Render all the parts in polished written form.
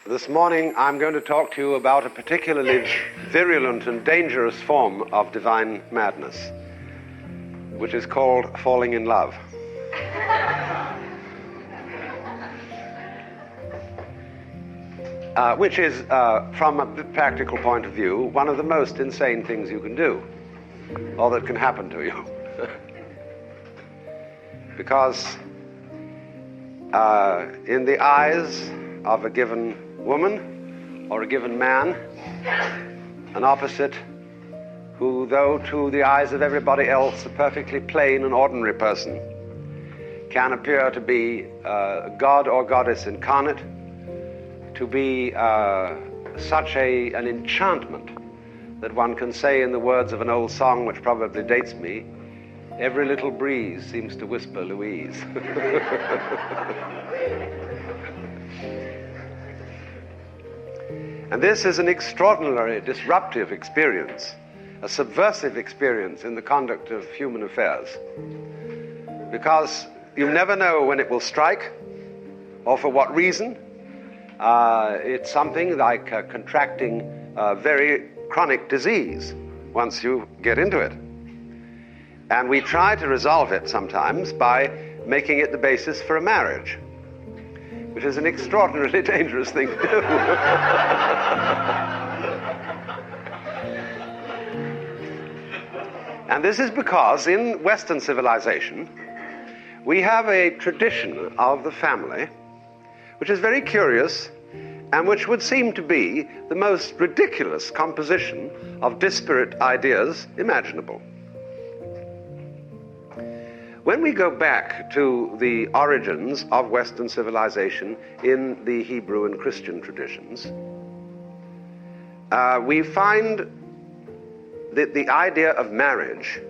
This morning I'm going to talk to you about a particularly virulent and dangerous form of divine madness, which is called falling in love. Which is, from a practical point of view, one of the most insane things you can do, or that can happen to you. Because in the eyes of a given woman or a given man, an opposite who, though to the eyes of everybody else a perfectly plain and ordinary person, can appear to be God or goddess incarnate, to be such an enchantment that one can say, in the words of an old song which probably dates me, every little breeze seems to whisper Louise. And this is an extraordinarily disruptive experience, a subversive experience in the conduct of human affairs, because you never know when it will strike or for what reason. It's something like contracting a very chronic disease once you get into it. And we try to resolve it sometimes by making it the basis for a marriage, which is an extraordinarily dangerous thing to do. And this is because in Western civilization, we have a tradition of the family which is very curious and which would seem to be the most ridiculous composition of disparate ideas imaginable. When we go back to the origins of Western civilization in the Hebrew and Christian traditions, we find that the idea of marriage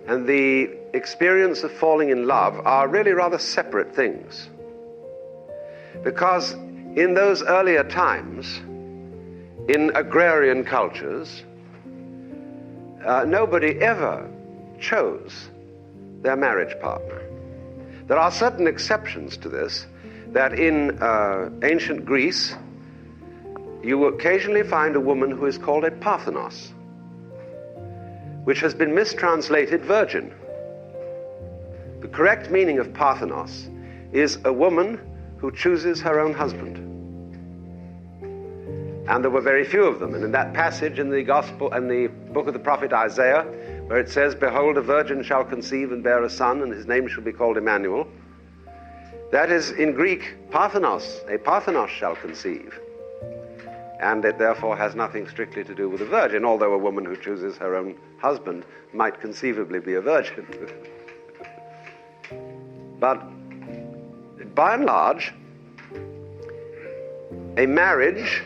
and the experience of falling in love are really rather separate things. Because in those earlier times, in agrarian cultures, nobody ever chose their marriage partner. There are certain exceptions to this, that in ancient Greece, you will occasionally find a woman who is called a Parthenos, which has been mistranslated virgin. The correct meaning of Parthenos is a woman who chooses her own husband. And there were very few of them. And in that passage in the Gospel and the book of the prophet Isaiah, where it says, "Behold, a virgin shall conceive and bear a son, and his name shall be called Emmanuel," that is in Greek, Parthenos. A Parthenos shall conceive. And it therefore has nothing strictly to do with a virgin, although a woman who chooses her own husband might conceivably be a virgin. But by and large, a marriage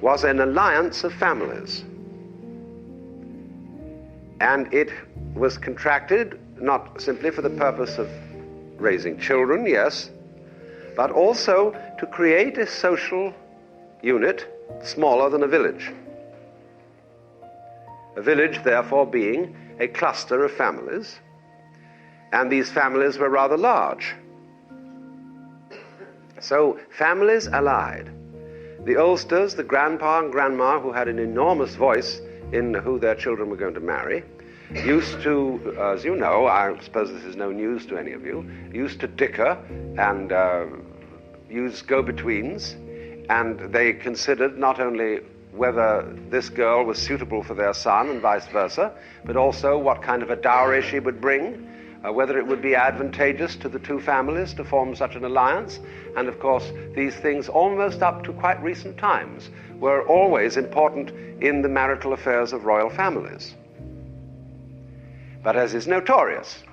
was an alliance of families. And it was contracted not simply for the purpose of raising children, yes, but also to create a social unit smaller than a village. A village, therefore, being a cluster of families, and these families were rather large. So families allied. The oldsters, the grandpa and grandma, who had an enormous voice in who their children were going to marry, used to, as you know, I suppose this is no news to any of you, used to dicker and use go-betweens, and they considered not only whether this girl was suitable for their son and vice versa, but also what kind of a dowry she would bring, whether it would be advantageous to the two families to form such an alliance. And of course, these things, almost up to quite recent times, were always important in the marital affairs of royal families. But as is notorious,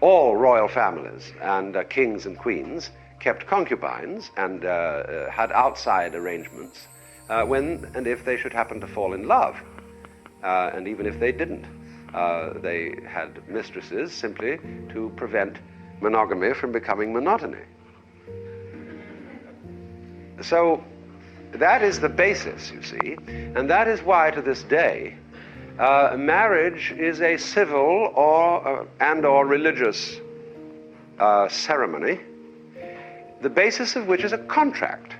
all royal families and kings and queens kept concubines and had outside arrangements when and if they should happen to fall in love. And even if they didn't, they had mistresses simply to prevent monogamy from becoming monotony. So that is the basis, you see, and that is why to this day marriage is a civil or religious ceremony, the basis of which is a contract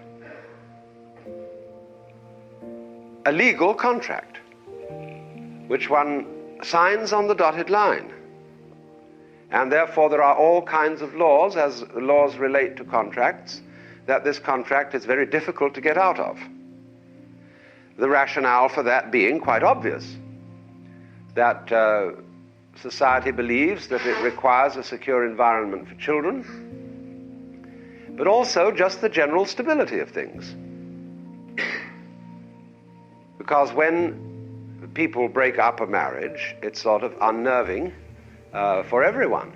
a legal contract, which one signs on the dotted line. And therefore there are all kinds of laws, as laws relate to contracts, that this contract is very difficult to get out of. The rationale for that being quite obvious, that society believes that it requires a secure environment for children, but also just the general stability of things. Because when people break up a marriage, it's sort of unnerving for everyone.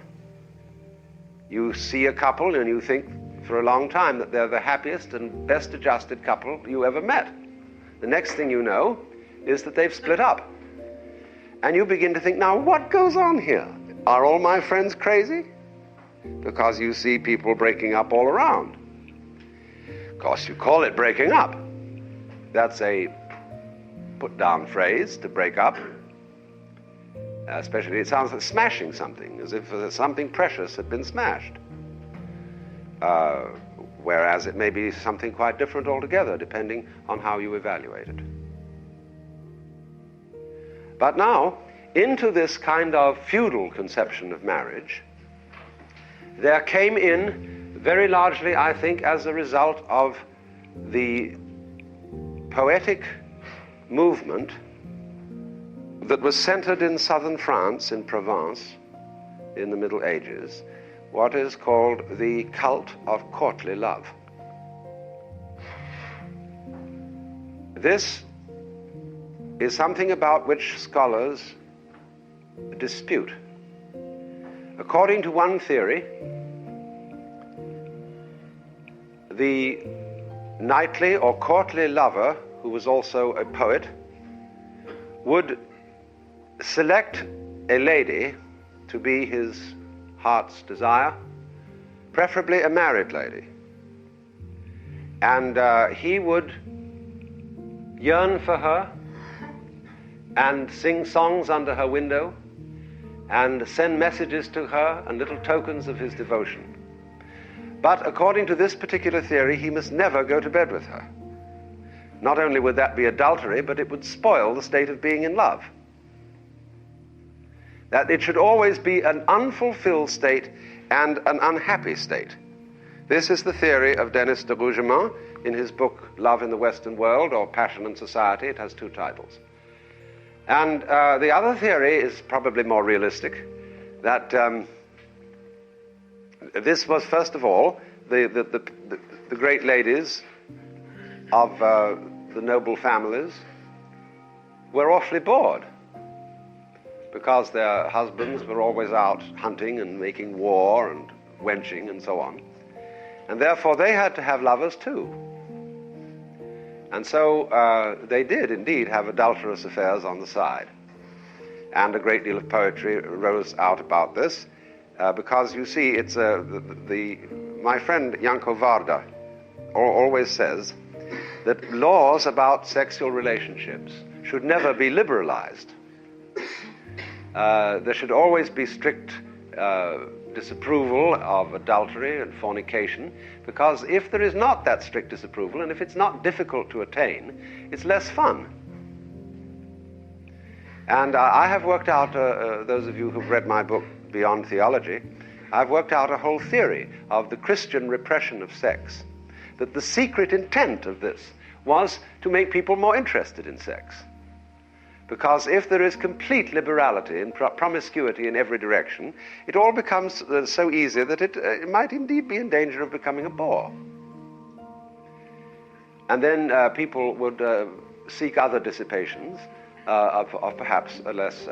You see a couple and you think for a long time that they're the happiest and best adjusted couple you ever met. The next thing you know is that they've split up. And you begin to think, now what goes on here? Are all my friends crazy? Because you see people breaking up all around. Of course, you call it breaking up. That's a put-down phrase, to break up. Especially, it sounds like smashing something, as if something precious had been smashed. Whereas it may be something quite different altogether, depending on how you evaluate it. But now, into this kind of feudal conception of marriage, there came in, very largely, I think, as a result of the poetic movement that was centered in southern France, in Provence, in the Middle Ages, what is called the cult of courtly love. This is something about which scholars dispute. According to one theory, the knightly or courtly lover, who was also a poet, would select a lady to be his heart's desire, preferably a married lady. And he would yearn for her and sing songs under her window and send messages to her and little tokens of his devotion. But according to this particular theory, he must never go to bed with her. Not only would that be adultery, but it would spoil the state of being in love. That it should always be an unfulfilled state and an unhappy state. This is the theory of Denis de Rougemont in his book Love in the Western World, or Passion and Society. It has two titles. And the other theory is probably more realistic, that this was, first of all, the great ladies of the noble families were awfully bored, because their husbands were always out hunting and making war and wenching and so on. And therefore they had to have lovers too. And so they did indeed have adulterous affairs on the side. And a great deal of poetry arose out about this, because you see, it's my friend Janko Varda always says that laws about sexual relationships should never be liberalized. There should always be strict disapproval of adultery and fornication, because if there is not that strict disapproval, and if it's not difficult to attain, it's less fun. And I have worked out, those of you who've read my book Beyond Theology, I've worked out a whole theory of the Christian repression of sex, that the secret intent of this was to make people more interested in sex. Because if there is complete liberality and promiscuity in every direction, it all becomes so easy that it might indeed be in danger of becoming a bore. And then people would seek other dissipations of perhaps a less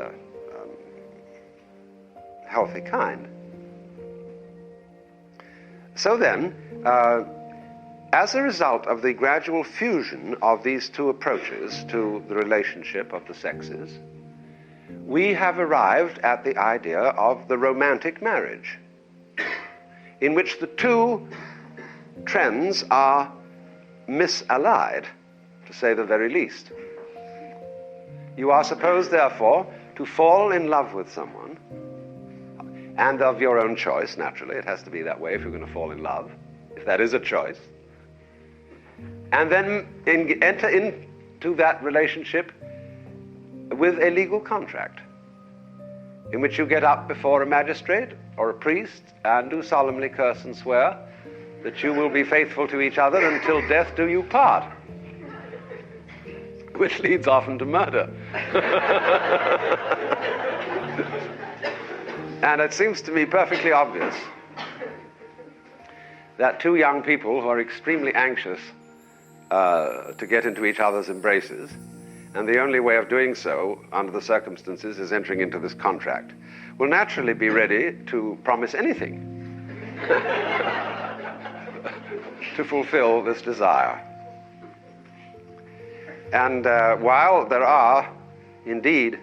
healthy kind. So then, as a result of the gradual fusion of these two approaches to the relationship of the sexes, we have arrived at the idea of the romantic marriage, in which the two trends are misallied, to say the very least. You are supposed, therefore, to fall in love with someone, and of your own choice, naturally. It has to be that way if you're going to fall in love, if that is a choice. And then enter to that relationship with a legal contract in which you get up before a magistrate or a priest and do solemnly curse and swear that you will be faithful to each other until death do you part, which leads often to murder. And it seems to me perfectly obvious that two young people who are extremely anxious to get into each other's embraces, and the only way of doing so under the circumstances is entering into this contract, will naturally be ready to promise anything to fulfill this desire. And while there are indeed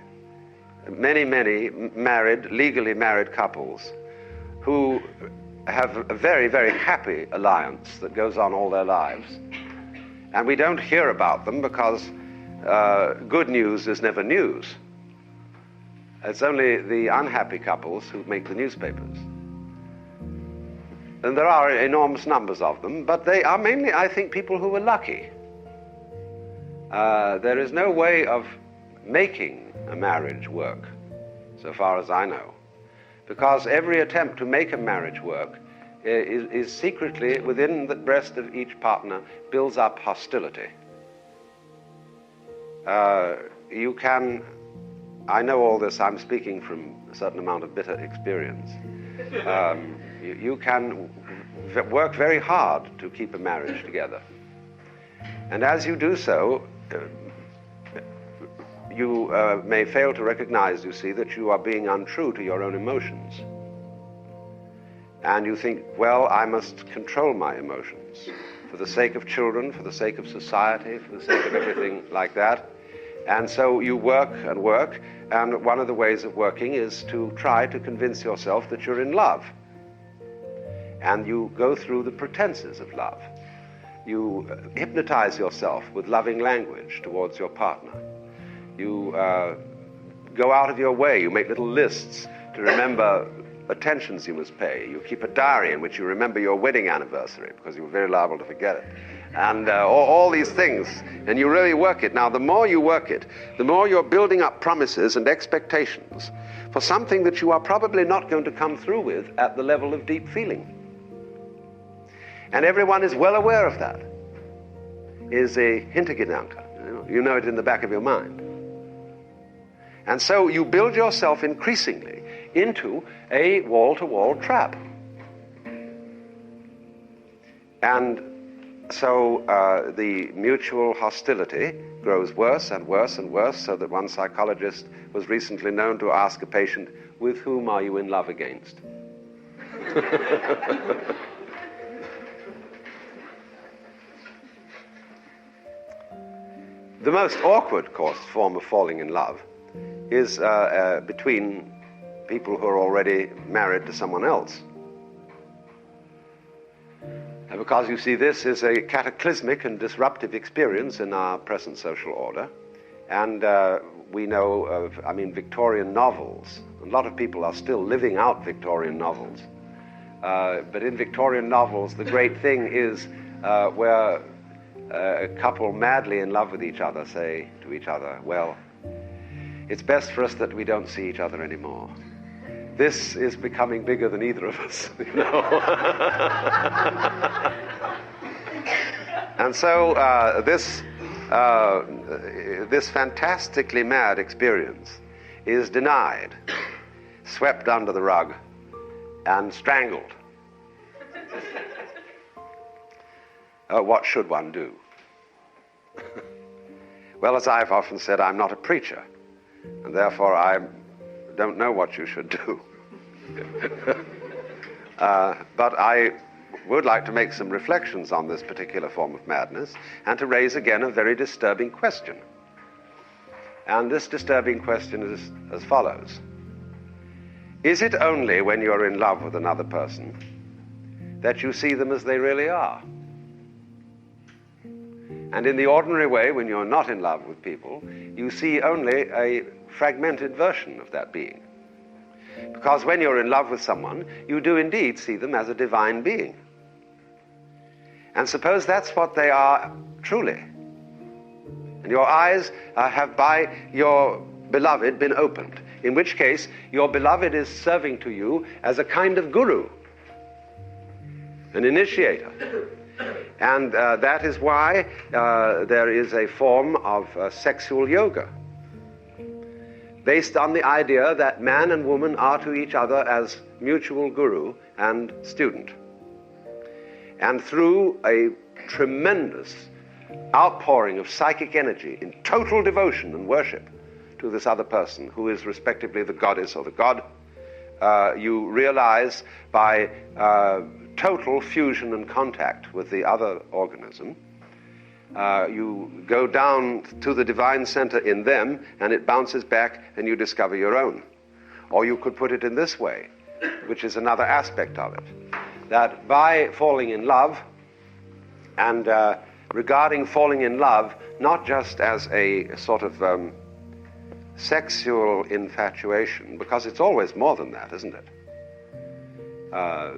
many legally married couples who have a very, very happy alliance that goes on all their lives, and we don't hear about them because good news is never news. It's only the unhappy couples who make the newspapers. And there are enormous numbers of them, but they are mainly, I think, people who are lucky. There is no way of making a marriage work, so far as I know, because every attempt to make a marriage work is secretly, within the breast of each partner, builds up hostility. You can, I know all this, I'm speaking from a certain amount of bitter experience. You can work very hard to keep a marriage together. And as you do so, you may fail to recognize, you see, that you are being untrue to your own emotions. And you think, well, I must control my emotions for the sake of children, for the sake of society, for the sake of everything like that. And so you work, and one of the ways of working is to try to convince yourself that you're in love. And you go through the pretenses of love. You hypnotize yourself with loving language towards your partner. You go out of your way. You make little lists to remember attentions you must pay. You keep a diary in which you remember your wedding anniversary because you're very liable to forget it. And all these things. And you really work it. Now, the more you work it, the more you're building up promises and expectations for something that you are probably not going to come through with at the level of deep feeling. And everyone is well aware of that. Is a Hintergedanke. You know it in the back of your mind. And so you build yourself increasingly into a wall-to-wall trap. And so the mutual hostility grows worse and worse and worse, so that one psychologist was recently known to ask a patient, with whom are you in love against? The most awkward, of course, form of falling in love is between people who are already married to someone else. Because you see, this is a cataclysmic and disruptive experience in our present social order. And we know of, Victorian novels. A lot of people are still living out Victorian novels. But in Victorian novels, the great thing is where a couple madly in love with each other say to each other, well, it's best for us that we don't see each other anymore. This is becoming bigger than either of us, you know. And so this fantastically mad experience is denied, swept under the rug, and strangled. What should one do? Well, as I've often said, I'm not a preacher, and therefore I don't know what you should do. But I would like to make some reflections on this particular form of madness and to raise again a very disturbing question. And this disturbing question is as follows. Is it only when you're in love with another person that you see them as they really are? And in the ordinary way, when you're not in love with people, you see only a fragmented version of that being. Because when you're in love with someone, you do indeed see them as a divine being. And suppose that's what they are truly. And your eyes have by your beloved been opened, in which case your beloved is serving to you as a kind of guru, an initiator. And that is why there is a form of sexual yoga, based on the idea that man and woman are to each other as mutual guru and student. And through a tremendous outpouring of psychic energy in total devotion and worship to this other person, who is respectively the goddess or the god, you realize by total fusion and contact with the other organism, you go down to the divine center in them, and it bounces back, and you discover your own. Or you could put it in this way, which is another aspect of it, that by falling in love, and regarding falling in love not just as a sort of sexual infatuation, because it's always more than that, isn't it? I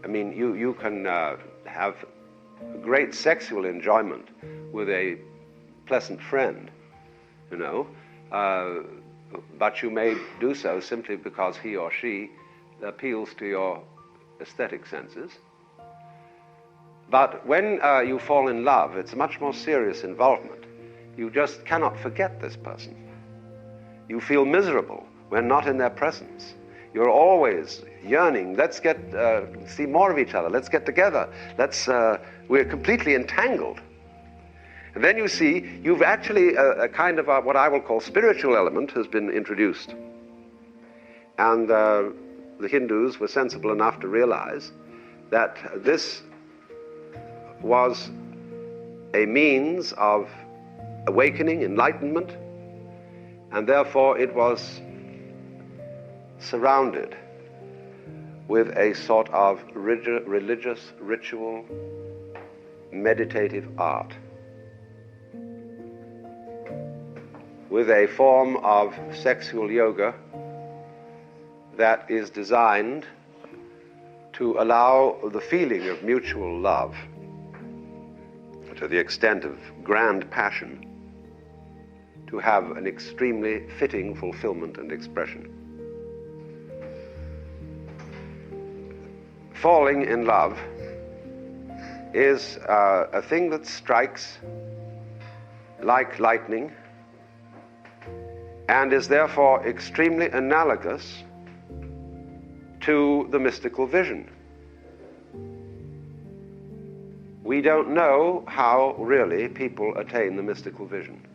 mean, you can have great sexual enjoyment with a pleasant friend, you know, but you may do so simply because he or she appeals to your aesthetic senses. But when you fall in love, it's a much more serious involvement. You just cannot forget this person. You feel miserable when not in their presence. You're always yearning, let's get see more of each other, let's get together, we're completely entangled. And then you see, you've actually a kind of what I will call spiritual element has been introduced. And the Hindus were sensible enough to realize that this was a means of awakening, enlightenment, and therefore it was surrounded with a sort of religious ritual, meditative art, with a form of sexual yoga that is designed to allow the feeling of mutual love, to the extent of grand passion, to have an extremely fitting fulfillment and expression. Falling in love is a thing that strikes like lightning and is therefore extremely analogous to the mystical vision. We don't know how really people attain the mystical vision.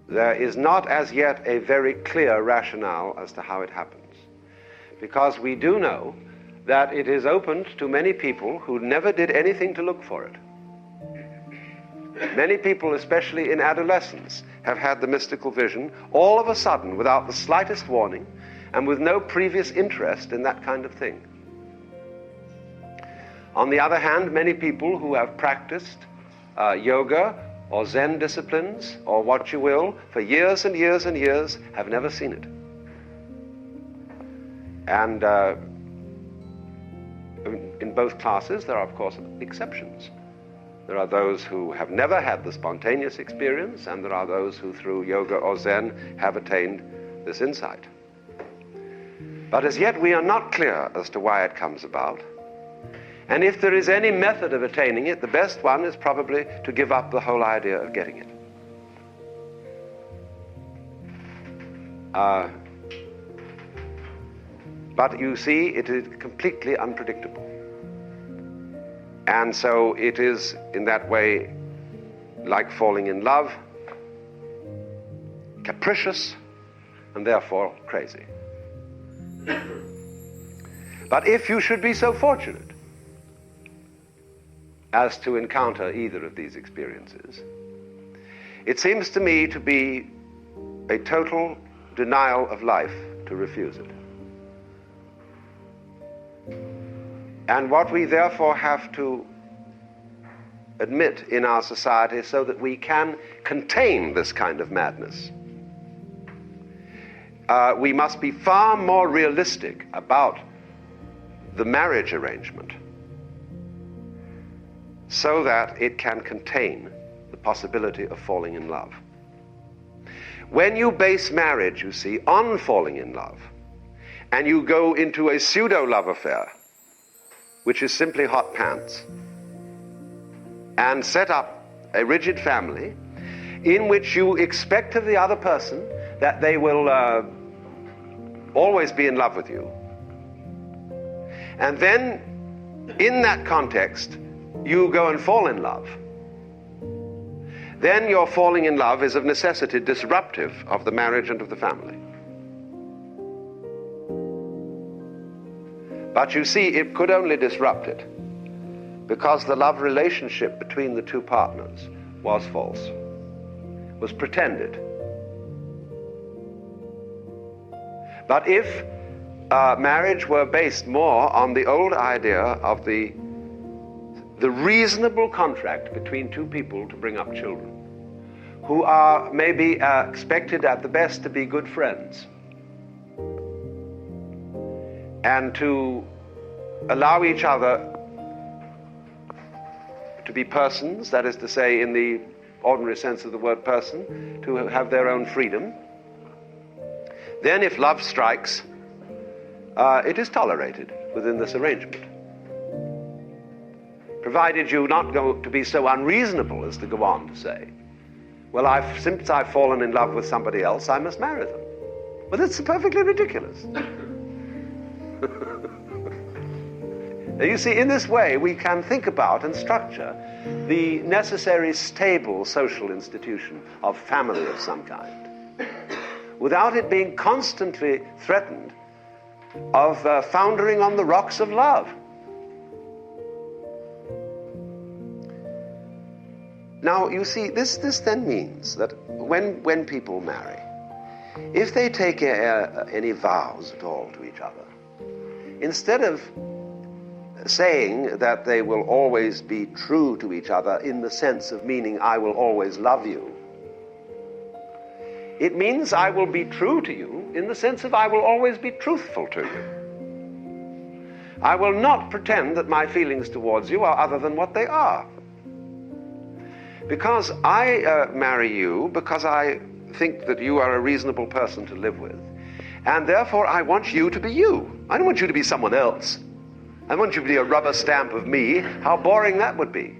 There is not as yet a very clear rationale as to how it happens, because we do know that it is opened to many people who never did anything to look for it. Many people, especially in adolescence, have had the mystical vision all of a sudden without the slightest warning and with no previous interest in that kind of thing. On the other hand, many people who have practiced yoga or Zen disciplines or what you will for years and years and years have never seen it. And in both classes there are, of course, exceptions. There are those who have never had the spontaneous experience, and there are those who through yoga or Zen have attained this insight. But as yet we are not clear as to why it comes about. And if there is any method of attaining it, the best one is probably to give up the whole idea of getting it. But you see, it is completely unpredictable. And so it is, in that way, like falling in love, capricious, and therefore crazy. But if you should be so fortunate as to encounter either of these experiences, it seems to me to be a total denial of life to refuse it. And what we therefore have to admit in our society so that we can contain this kind of madness, we must be far more realistic about the marriage arrangement, so that it can contain the possibility of falling in love. When you base marriage, you see, on falling in love, and you go into a pseudo-love affair, which is simply hot pants, and set up a rigid family in which you expect of the other person that they will always be in love with you. And then, in that context, you go and fall in love. Then your falling in love is of necessity disruptive of the marriage and of the family. But you see, it could only disrupt it because the love relationship between the two partners was false, was pretended. But if marriage were based more on the old idea of the reasonable contract between two people to bring up children, who are maybe expected at the best to be good friends, and to allow each other to be persons, that is to say, in the ordinary sense of the word person, to have their own freedom, then if love strikes, it is tolerated within this arrangement, provided you not go to be so unreasonable as to go on to say, well, since I've fallen in love with somebody else, I must marry them. Well, that's perfectly ridiculous. Now, you see, in this way, we can think about and structure the necessary stable social institution of family of some kind, without it being constantly threatened of foundering on the rocks of love. Now, you see, this then means that when people marry, if they take any vows at all to each other, instead of saying that they will always be true to each other in the sense of meaning I will always love you, it means I will be true to you in the sense of I will always be truthful to you. I will not pretend that my feelings towards you are other than what they are. Because I marry you because I think that you are a reasonable person to live with, and therefore I want you to be you. I don't want you to be someone else. I want you to be a rubber stamp of me. How boring that would be.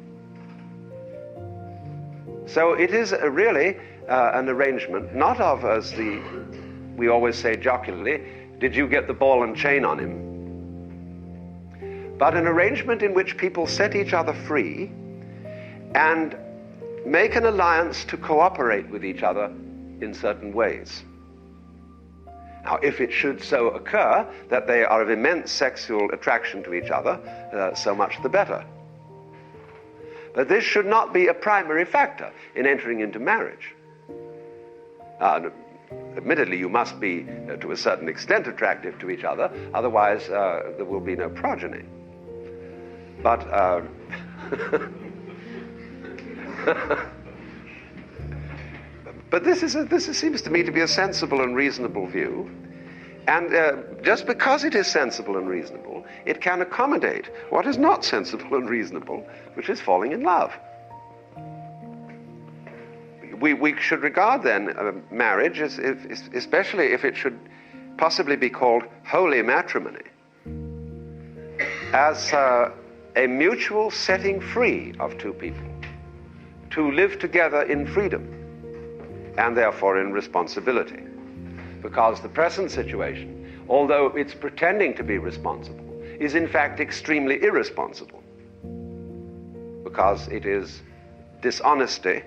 So it is really an arrangement, not of, as we always say jocularly, did you get the ball and chain on him? But an arrangement in which people set each other free and make an alliance to cooperate with each other in certain ways. Now, if it should so occur that they are of immense sexual attraction to each other, so much the better. But this should not be a primary factor in entering into marriage. Admittedly, you must be, to a certain extent, attractive to each other, otherwise there will be no progeny. But but this seems to me to be a sensible and reasonable view. And just because it is sensible and reasonable, it can accommodate what is not sensible and reasonable, which is falling in love. We should regard then marriage, especially if it should possibly be called holy matrimony, as a mutual setting free of two people to live together in freedom and therefore in responsibility. Because the present situation, although it's pretending to be responsible, is in fact extremely irresponsible, because it is dishonesty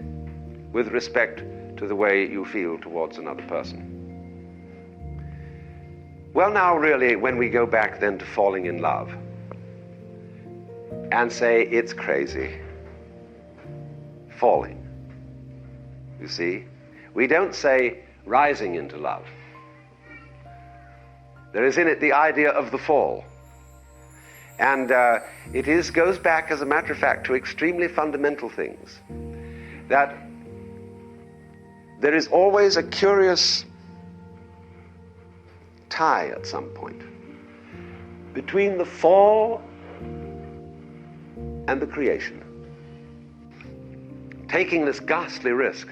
with respect to the way you feel towards another person. Well, now really, when we go back then to falling in love and say it's crazy, falling, you see, we don't say rising into love. There is in it the idea of the fall. And it goes back, as a matter of fact, to extremely fundamental things. That there is always a curious tie at some point between the fall and the creation. taking this ghastly risk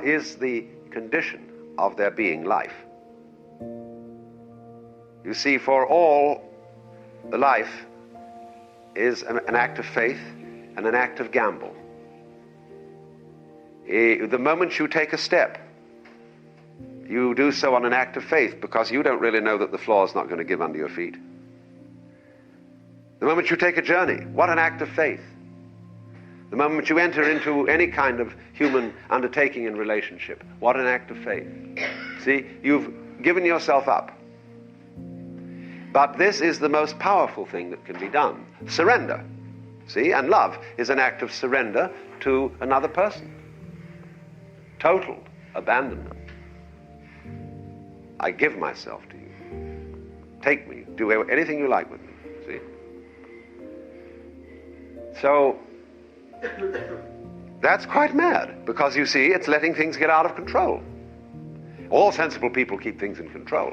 is the condition of their being life. You see, for all, the life is an act of faith and an act of gamble. The moment you take a step, you do so on an act of faith because you don't really know that the floor is not going to give under your feet. The moment you take a journey, what an act of faith. The moment you enter into any kind of human undertaking and relationship, what an act of faith. See, you've given yourself up. But this is the most powerful thing that can be done. Surrender. See, and love is an act of surrender to another person. Total abandonment. I give myself to you. Take me. Do anything you like with me. See? So, that's quite mad, because you see, it's letting things get out of control. All sensible people keep things in control.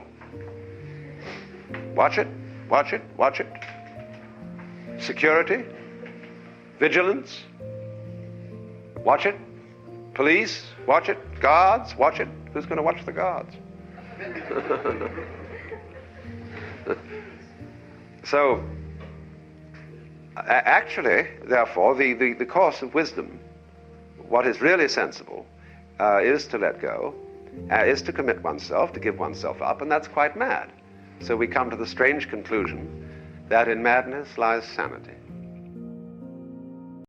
Watch it, watch it, watch it. Security, vigilance, watch it. Police, watch it. Guards, watch it. Who's going to watch the guards? So, actually, therefore, the course of wisdom, what is really sensible, is to let go, is to commit oneself, to give oneself up, and that's quite mad. So we come to the strange conclusion that in madness lies sanity.